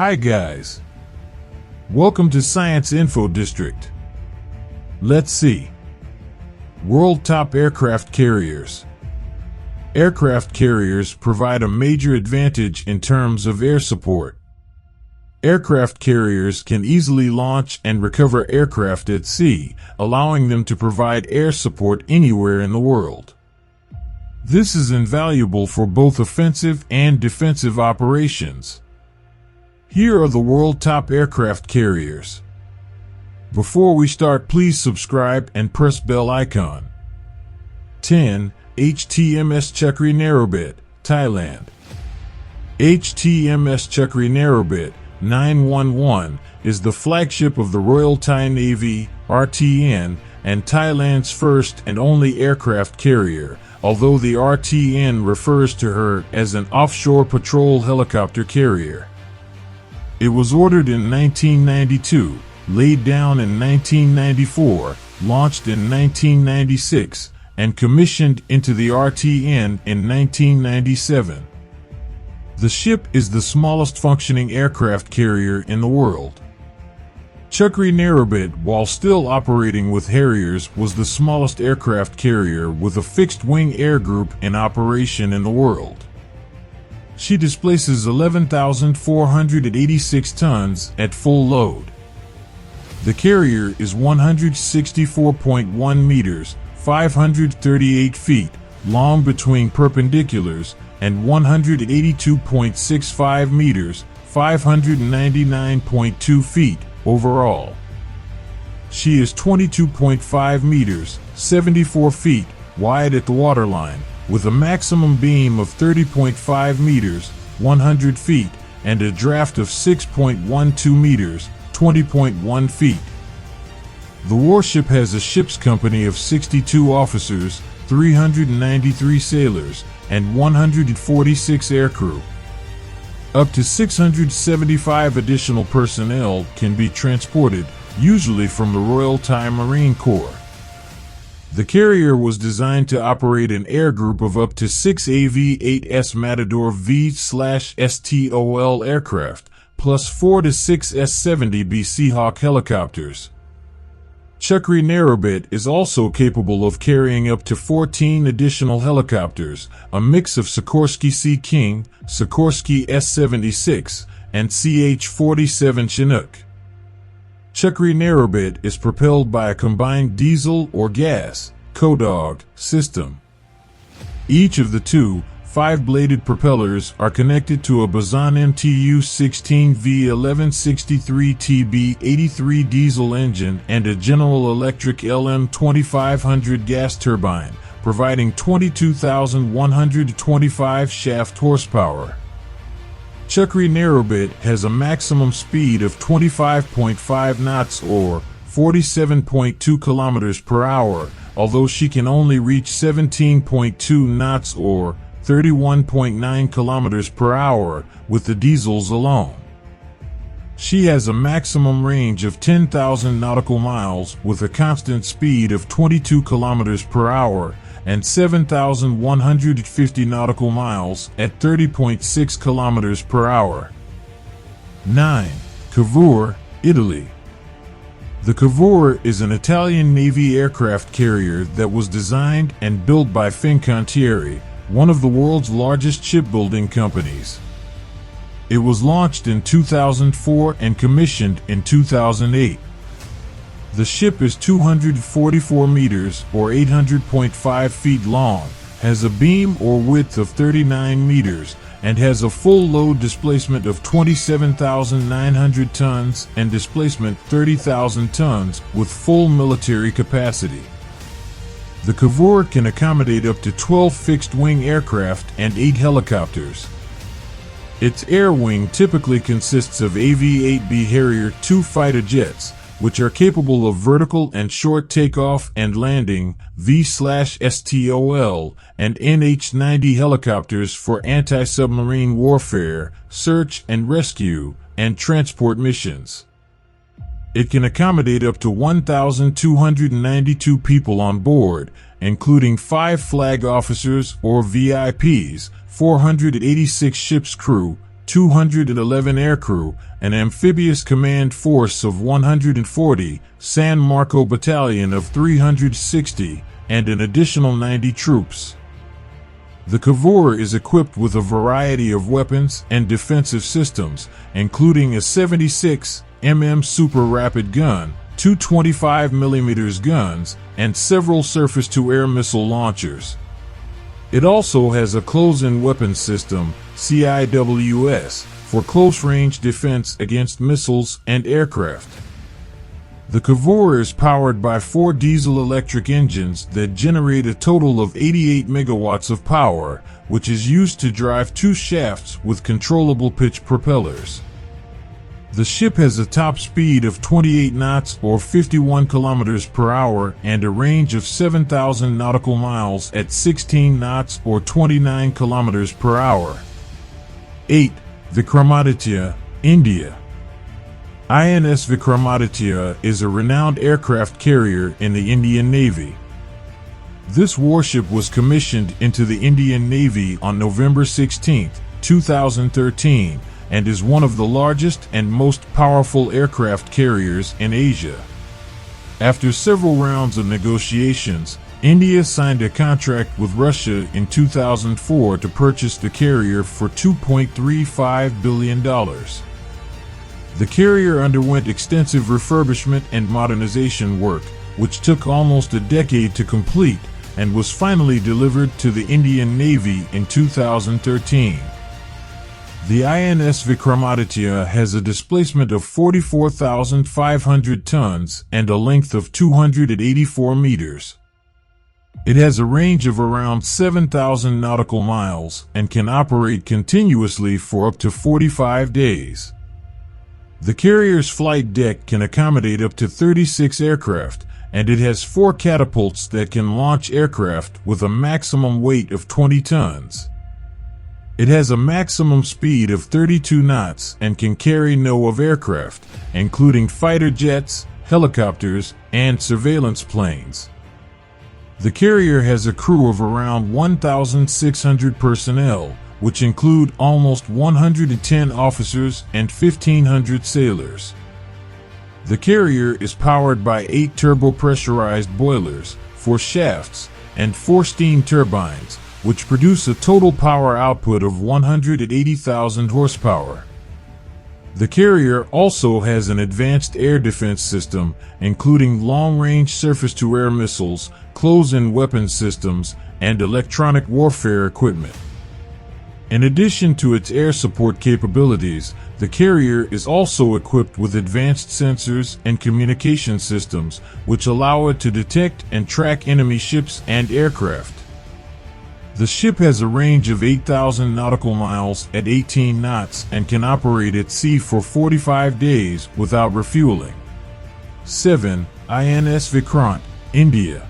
Hi guys. Welcome to Science Info District. Let's see. World top aircraft carriers. Aircraft carriers provide a major advantage in terms of air support. Aircraft carriers can easily launch and recover aircraft at sea, allowing them to provide air support anywhere in the world. This is invaluable for both offensive and defensive operations. Here are the world top aircraft carriers. Before we start, please subscribe and press bell icon. 10. HTMS Chakri Narrowbed, Thailand. HTMS Chakri Narrowbed 911 is the flagship of the Royal Thai Navy, RTN, and Thailand's first and only aircraft carrier, although the RTN refers to her as an offshore patrol helicopter carrier. It was ordered in 1992, laid down in 1994, launched in 1996, and commissioned into the RTN in 1997. The ship is the smallest functioning aircraft carrier in the world. Chakri Narrowbed, while still operating with Harriers, was the smallest aircraft carrier with a fixed-wing air group in operation in the world. She displaces 11,486 tons at full load. The carrier is 164.1 meters, 538 feet, long between perpendiculars, and 182.65 meters, 599.2 feet, overall. She is 22.5 meters, 74 feet, wide at the waterline, with a maximum beam of 30.5 meters, 100 feet, and a draft of 6.12 meters, 20.1 feet. The warship has a ship's company of 62 officers, 393 sailors, and 146 aircrew. Up to 675 additional personnel can be transported, usually from the Royal Thai Marine Corps. The carrier was designed to operate an air group of up to 6 AV-8S Matador V/STOL aircraft, plus 4 to 6 S-70B Seahawk helicopters. Chakri Narrowbed is also capable of carrying up to 14 additional helicopters, a mix of Sikorsky Sea King, Sikorsky S-76, and CH-47 Chinook. Chakri Narrowbed is propelled by a combined diesel or gas (CODOG) system. Each of the two 5-bladed propellers are connected to a Bazan MTU-16V1163TB83 diesel engine and a General Electric LM2500 gas turbine, providing 22,125 shaft horsepower. Chakri Narrowbed has a maximum speed of 25.5 knots or 47.2 kilometers per hour, although she can only reach 17.2 knots or 31.9 kilometers per hour with the diesels alone. She has a maximum range of 10,000 nautical miles with a constant speed of 22 kilometers per hour and 7,150 nautical miles at 30.6 kilometers per hour. 9. Cavour, Italy. The Cavour is an Italian Navy aircraft carrier that was designed and built by Fincantieri, one of the world's largest shipbuilding companies. It was launched in 2004 and commissioned in 2008. The ship is 244 meters or 800.5 feet long, has a beam or width of 39 meters, and has a full load displacement of 27,900 tons and displacement 30,000 tons with full military capacity. The Cavour can accommodate up to 12 fixed-wing aircraft and 8 helicopters. Its air wing typically consists of AV-8B Harrier II fighter jets, which are capable of vertical and short takeoff and landing, V/STOL, and NH-90 helicopters for anti-submarine warfare, search and rescue, and transport missions. It can accommodate up to 1,292 people on board, including 5 flag officers or VIPs, 486 ship's crew, 211 aircrew, an amphibious command force of 140, San Marco battalion of 360, and an additional 90 troops. The Cavour is equipped with a variety of weapons and defensive systems, including a 76 mm super rapid gun, two 25mm guns, and several surface-to-air missile launchers. It also has a close-in weapons system, CIWS, for close-range defense against missiles and aircraft. The Cavour is powered by 4 diesel-electric engines that generate a total of 88 megawatts of power, which is used to drive 2 shafts with controllable pitch propellers. The ship has a top speed of 28 knots or 51 kilometers per hour and a range of 7,000 nautical miles at 16 knots or 29 kilometers per hour. 8. Vikramaditya, India. INS Vikramaditya is a renowned aircraft carrier in the Indian Navy. This warship was commissioned into the Indian Navy on November 16, 2013, and is one of the largest and most powerful aircraft carriers in Asia. After several rounds of negotiations, India signed a contract with Russia in 2004 to purchase the carrier for $2.35 billion. The carrier underwent extensive refurbishment and modernization work, which took almost a decade to complete, and was finally delivered to the Indian Navy in 2013. The INS Vikramaditya has a displacement of 44,500 tons and a length of 284 meters. It has a range of around 7,000 nautical miles and can operate continuously for up to 45 days. The carrier's flight deck can accommodate up to 36 aircraft, and it has 4 catapults that can launch aircraft with a maximum weight of 20 tons. It has a maximum speed of 32 knots and can carry of aircraft, including fighter jets, helicopters, and surveillance planes. The carrier has a crew of around 1,600 personnel, which include almost 110 officers and 1,500 sailors. The carrier is powered by 8 turbo-pressurized boilers, 4 shafts, and 4 steam turbines, which produce a total power output of 180,000 horsepower. The carrier also has an advanced air defense system, including long-range surface-to-air missiles, close-in weapons systems, and electronic warfare equipment. In addition to its air support capabilities, the carrier is also equipped with advanced sensors and communication systems, which allow it to detect and track enemy ships and aircraft. The ship has a range of 8,000 nautical miles at 18 knots and can operate at sea for 45 days without refueling. 7. INS Vikrant, India.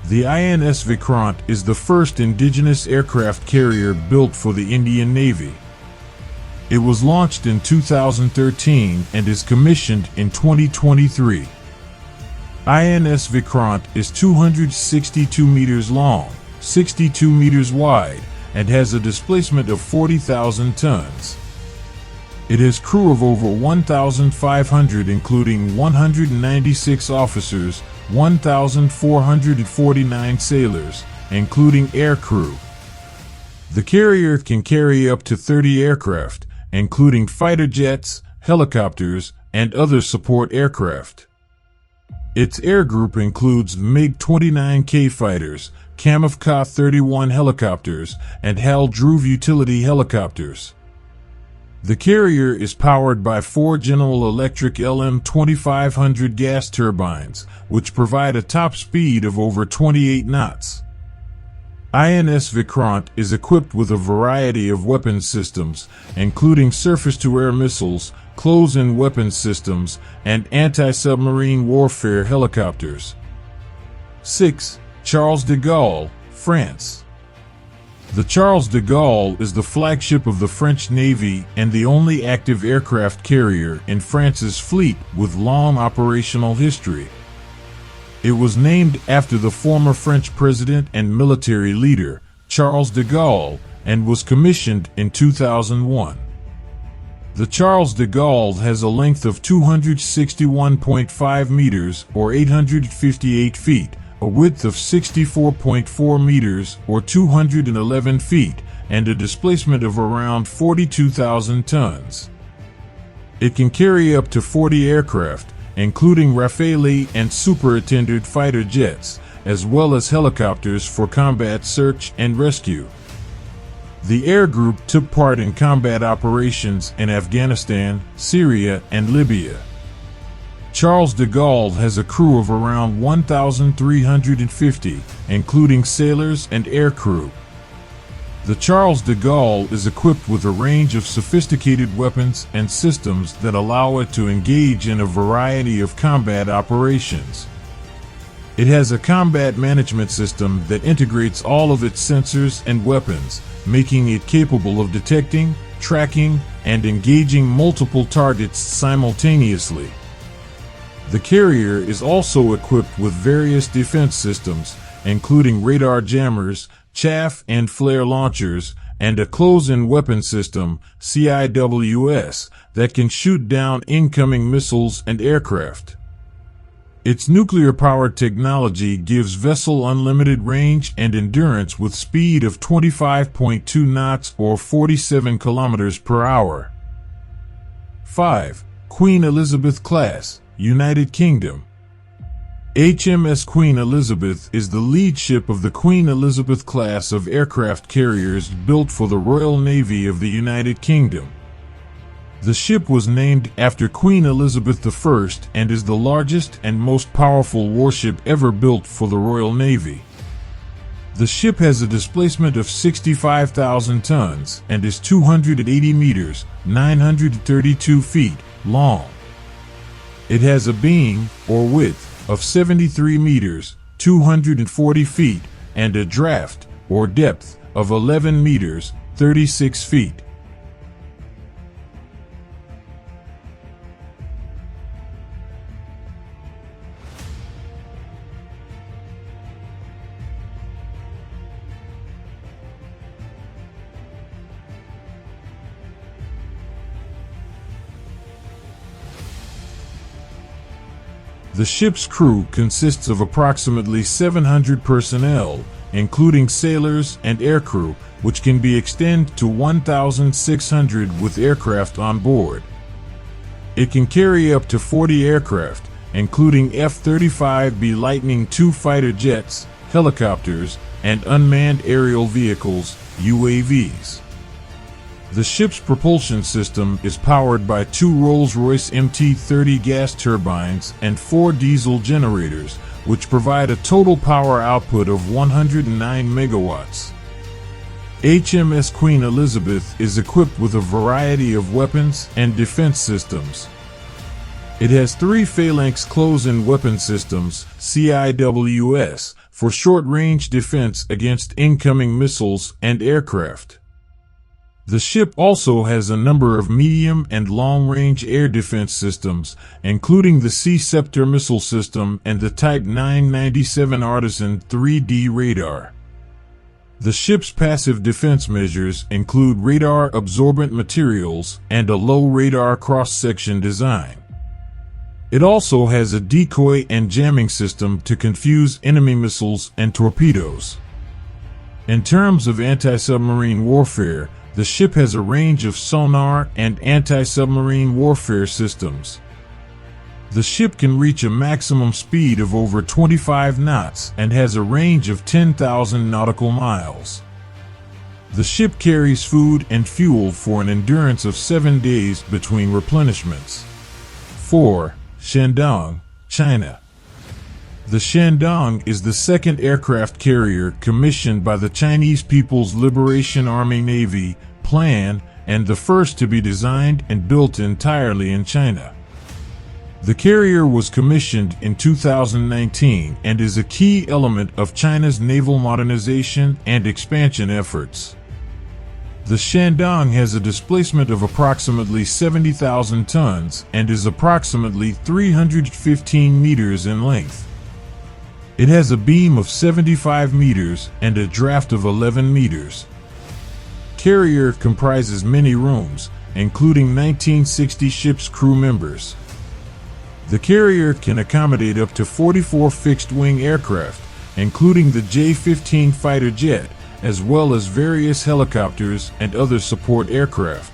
The INS Vikrant is the first indigenous aircraft carrier built for the Indian Navy. It was launched in 2013 and is commissioned in 2023. INS Vikrant is 262 meters long, 62 meters wide, and has a displacement of 40,000 tons. It has crew of over 1,500, including 196 officers, 1,449 sailors, including air crew. The carrier can carry up to 30 aircraft, including fighter jets, helicopters, and other support aircraft. Its air group includes MiG-29K fighters, Kamov Ka-31 helicopters, and HAL Dhruv utility helicopters. The carrier is powered by 4 General Electric LM2500 gas turbines, which provide a top speed of over 28 knots. INS Vikrant is equipped with a variety of weapons systems, including surface-to-air missiles, close-in weapons systems, and anti-submarine warfare helicopters. 6. Charles de Gaulle, France. The Charles de Gaulle is the flagship of the French Navy and the only active aircraft carrier in France's fleet with long operational history. It was named after the former French president and military leader, Charles de Gaulle, and was commissioned in 2001. The Charles de Gaulle has a length of 261.5 meters or 858 feet, a width of 64.4 meters or 211 feet, and a displacement of around 42,000 tons. It can carry up to 40 aircraft, including Rafale and superintended fighter jets, as well as helicopters for combat search and rescue. The air group took part in combat operations in Afghanistan, Syria, and Libya. Charles de Gaulle has a crew of around 1,350, including sailors and air crew. The Charles de Gaulle is equipped with a range of sophisticated weapons and systems that allow it to engage in a variety of combat operations. It has a combat management system that integrates all of its sensors and weapons, making it capable of detecting, tracking, and engaging multiple targets simultaneously. The carrier is also equipped with various defense systems, including radar jammers, chaff and flare launchers, and a close-in weapon system, CIWS, that can shoot down incoming missiles and aircraft. Its nuclear-powered technology gives vessel unlimited range and endurance with speed of 25.2 knots or 47 kilometers per hour. 5. Queen Elizabeth-class, United Kingdom. HMS Queen Elizabeth is the lead ship of the Queen Elizabeth class of aircraft carriers built for the Royal Navy of the United Kingdom. The ship was named after Queen Elizabeth I and is the largest and most powerful warship ever built for the Royal Navy. The ship has a displacement of 65,000 tons and is 280 meters, 932 feet, long. It has a beam, or width, of 73 meters, 240 feet, and a draft, or depth, of 11 meters, 36 feet. The ship's crew consists of approximately 700 personnel, including sailors and aircrew, which can be extended to 1,600 with aircraft on board. It can carry up to 40 aircraft, including F-35B Lightning II fighter jets, helicopters, and unmanned aerial vehicles, UAVs. The ship's propulsion system is powered by 2 Rolls-Royce MT-30 gas turbines and 4 diesel generators, which provide a total power output of 109 megawatts. HMS Queen Elizabeth is equipped with a variety of weapons and defense systems. It has 3 Phalanx close-in weapon systems, CIWS, for short-range defense against incoming missiles and aircraft. The ship also has a number of medium and long-range air defense systems, including the Sea Scepter missile system and the Type 997 Artisan 3D radar. The ship's passive defense measures include radar-absorbent materials and a low radar cross-section design. It also has a decoy and jamming system to confuse enemy missiles and torpedoes. In terms of anti-submarine warfare, the ship has a range of sonar and anti-submarine warfare systems. The ship can reach a maximum speed of over 25 knots and has a range of 10,000 nautical miles. The ship carries food and fuel for an endurance of 7 days between replenishments. 4. Shandong, China. The Shandong is the second aircraft carrier commissioned by the Chinese People's Liberation Army Navy plan and the first to be designed and built entirely in China. The carrier was commissioned in 2019 and is a key element of China's naval modernization and expansion efforts. The Shandong has a displacement of approximately 70,000 tons and is approximately 315 meters in length. It has a beam of 75 meters and a draft of 11 meters. Carrier comprises many rooms, including 1960 ship's crew members. The carrier can accommodate up to 44 fixed-wing aircraft, including the J-15 fighter jet, as well as various helicopters and other support aircraft.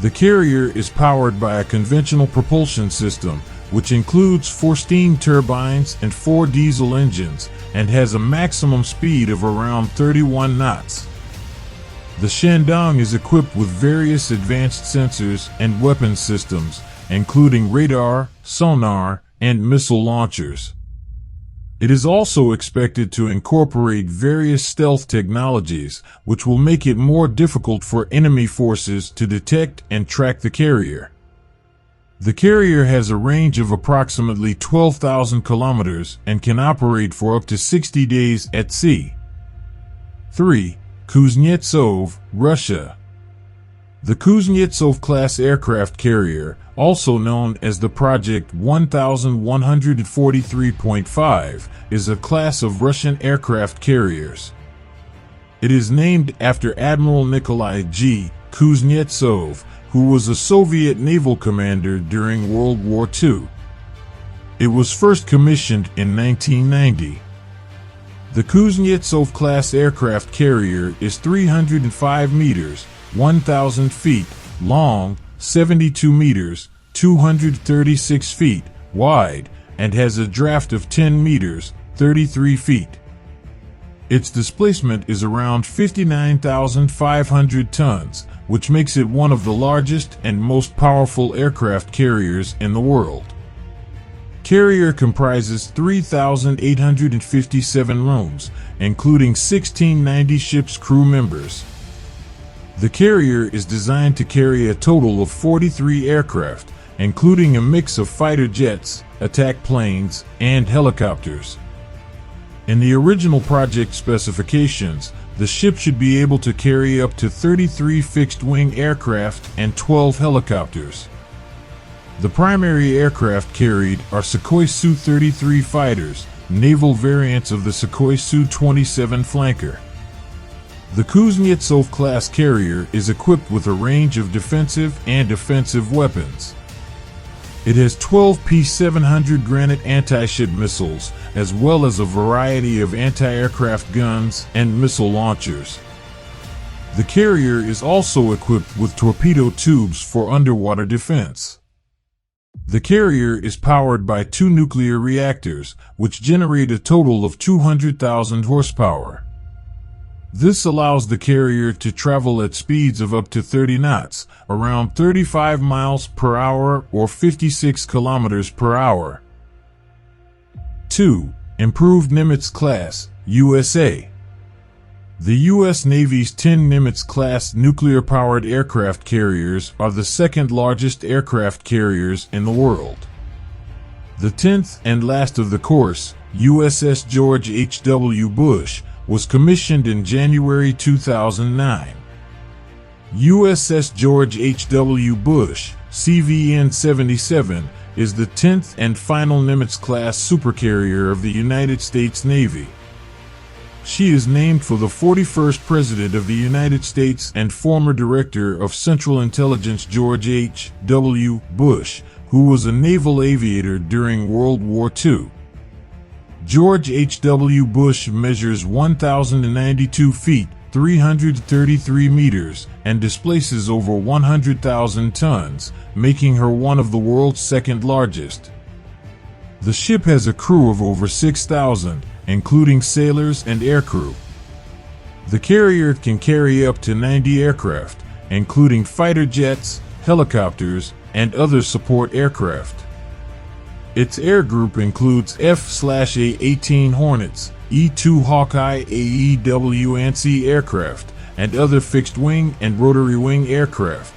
The carrier is powered by a conventional propulsion system, which includes 4 steam turbines and 4 diesel engines, and has a maximum speed of around 31 knots. The Shandong is equipped with various advanced sensors and weapon systems, including radar, sonar, and missile launchers. It is also expected to incorporate various stealth technologies, which will make it more difficult for enemy forces to detect and track the carrier. The carrier has a range of approximately 12,000 kilometers and can operate for up to 60 days at sea. 3. Kuznetsov, Russia. The Kuznetsov-class aircraft carrier, also known as the Project 1143.5, is a class of Russian aircraft carriers. It is named after Admiral Nikolai G. Kuznetsov, who was a Soviet naval commander during World War II. It was first commissioned in 1990. The Kuznetsov-class aircraft carrier is 305 meters, 1,000 feet, long, 72 meters, 236 feet, wide, and has a draft of 10 meters, 33 feet. Its displacement is around 59,500 tons, which makes it one of the largest and most powerful aircraft carriers in the world. Carrier comprises 3,857 rooms, including 1,690 ship's crew members. The carrier is designed to carry a total of 43 aircraft, including a mix of fighter jets, attack planes, and helicopters. In the original project specifications, the ship should be able to carry up to 33 fixed-wing aircraft and 12 helicopters. The primary aircraft carried are Sukhoi Su-33 fighters, naval variants of the Sukhoi Su-27 flanker. The Kuznetsov-class carrier is equipped with a range of defensive and offensive weapons. It has 12 P-700 Granite anti-ship missiles, as well as a variety of anti-aircraft guns and missile launchers. The carrier is also equipped with torpedo tubes for underwater defense. The carrier is powered by 2 nuclear reactors, which generate a total of 200,000 horsepower. This allows the carrier to travel at speeds of up to 30 knots, around 35 miles per hour or 56 kilometers per hour. 2. Improved Nimitz-class, USA. The U.S. Navy's 10 Nimitz-class nuclear-powered aircraft carriers are the second largest aircraft carriers in the world. The 10th and last of the course, USS George H.W. Bush, was commissioned in January 2009. USS George H.W. Bush, CVN-77, is the 10th and final Nimitz-class supercarrier of the United States Navy. She is named for the 41st President of the United States and former Director of Central Intelligence George H.W. Bush, who was a naval aviator during World War II. George H.W. Bush measures 1,092 feet, 333 meters, and displaces over 100,000 tons, making her one of the world's second largest. The ship has a crew of over 6,000, including sailors and aircrew. The carrier can carry up to 90 aircraft, including fighter jets, helicopters, and other support aircraft. Its air group includes F/A-18 Hornets, E-2 Hawkeye AEW ANSI aircraft, and other fixed-wing and rotary-wing aircraft.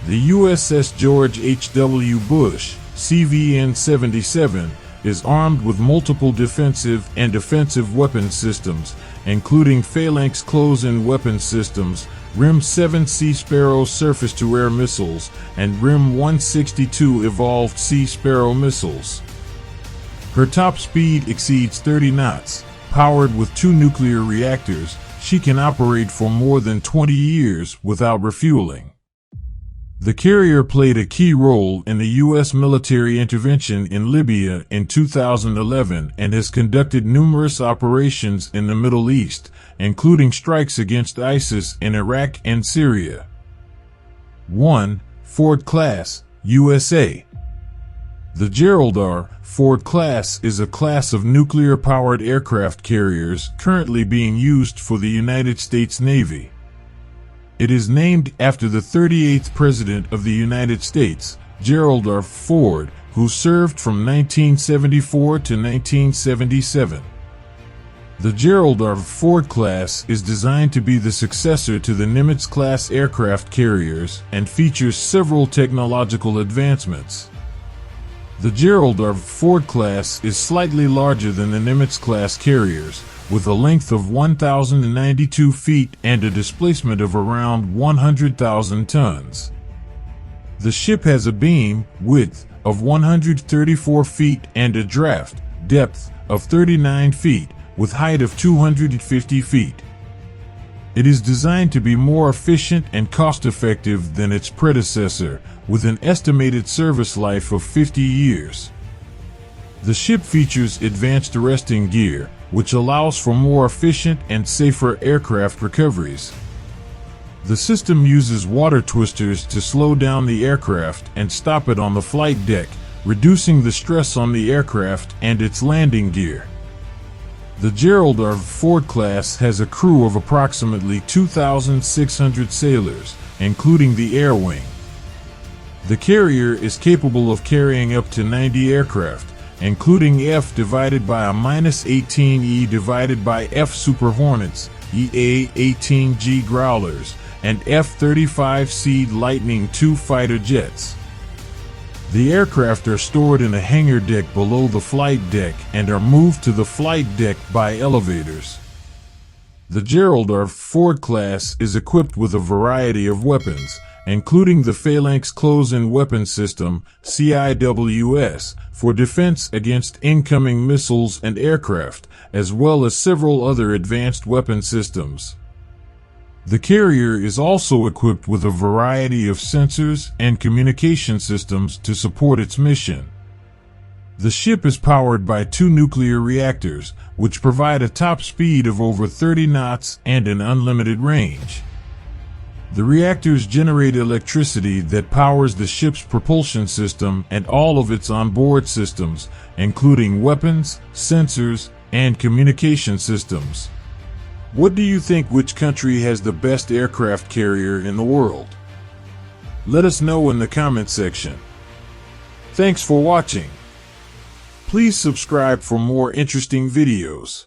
The USS George H.W. Bush, CVN-77, is armed with multiple defensive and offensive weapon systems, including Phalanx close-in weapon systems, RIM-7 Sea Sparrow surface-to-air missiles, and RIM-162 evolved Sea Sparrow missiles. Her top speed exceeds 30 knots. Powered with 2 nuclear reactors, she can operate for more than 20 years without refueling. The carrier played a key role in the U.S. military intervention in Libya in 2011 and has conducted numerous operations in the Middle East, including strikes against ISIS in Iraq and Syria. 1. Ford-class, USA. The Gerald R. Ford-class is a class of nuclear-powered aircraft carriers currently being used for the United States Navy. It is named after the 38th President of the United States, Gerald R. Ford, who served from 1974 to 1977. The Gerald R. Ford class is designed to be the successor to the Nimitz-class aircraft carriers and features several technological advancements. The Gerald R. Ford class is slightly larger than the Nimitz-class carriers, with a length of 1,092 feet and a displacement of around 100,000 tons. The ship has a beam width of 134 feet and a draft depth of 39 feet, with height of 250 feet. It is designed to be more efficient and cost-effective than its predecessor, with an estimated service life of 50 years. The ship features advanced arresting gear, which allows for more efficient and safer aircraft recoveries. The system uses water twisters to slow down the aircraft and stop it on the flight deck, reducing the stress on the aircraft and its landing gear. The Gerald R. Ford class has a crew of approximately 2,600 sailors, including the air wing. The carrier is capable of carrying up to 90 aircraft, including F divided by a -18 E divided by F Super Hornets, EA-18G Growlers, and F-35C Lightning II fighter jets. The aircraft are stored in a hangar deck below the flight deck and are moved to the flight deck by elevators. The Gerald R. Ford class is equipped with a variety of weapons, including the Phalanx Close-In Weapon System, CIWS, for defense against incoming missiles and aircraft, as well as several other advanced weapon systems. The carrier is also equipped with a variety of sensors and communication systems to support its mission. The ship is powered by 2 nuclear reactors, which provide a top speed of over 30 knots and an unlimited range. The reactors generate electricity that powers the ship's propulsion system and all of its onboard systems, including weapons, sensors, and communication systems. What do you think, which country has the best aircraft carrier in the world? Let us know in the comment section. Thanks for watching. Please subscribe for more interesting videos.